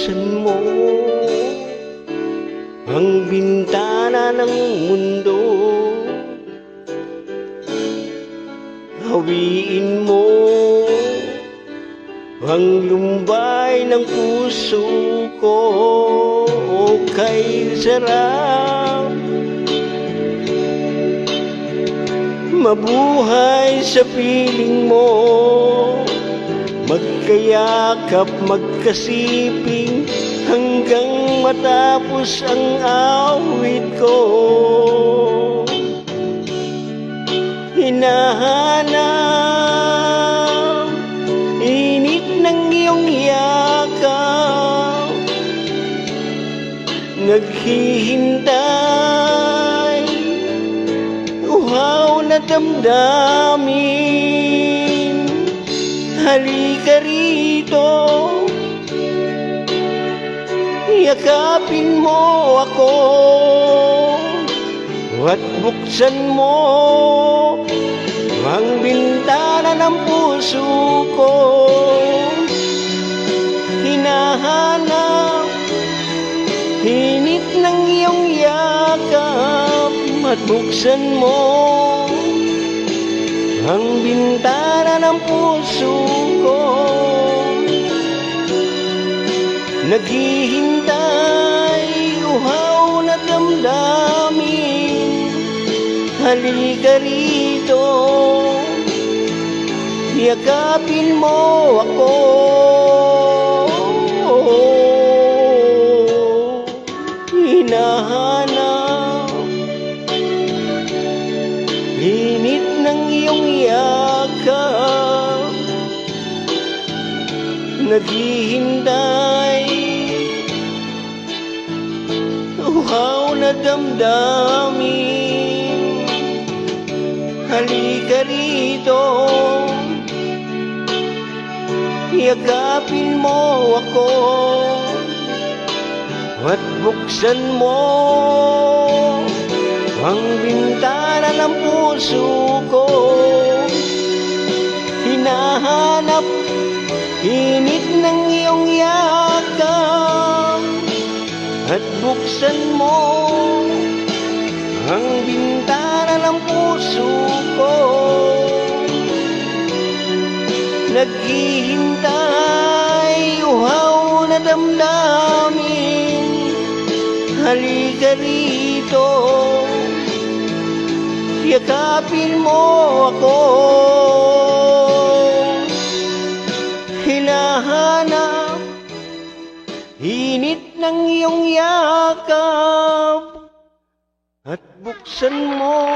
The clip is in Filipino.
buksan mo ang bintana ng mundo. Hawiin mo ang lumbay ng puso ko. Kay sarap mabuhay sa piling mo, magkayakap, magkasiping hanggang matapos ang awit ko. Hinahanap init ng iyong yakap, naghihintay uhaw na damdamin. Halika rito, yakapin mo ako at buksan mo ang bintana ng puso ko. Hinahanap init ng iyong yakap at buksan mo ang bintana ng puso ko. Naghihintay uhaw na damdamin. Halika rito, yakapin mo ako. Hinahanap init ng iyong yakap, naghihintay uhaw na damdamin. Halika rito, yakapin mo ako at buksan mo ang bintana ng puso ko. Hinahanap init ng iyong yakap at buksan mo ang bintana ng puso ko. Naghihintay uhaw na damdamin. Halika rito, yakapin mo ako. Hinahanap init ng iyong yakap at buksan mo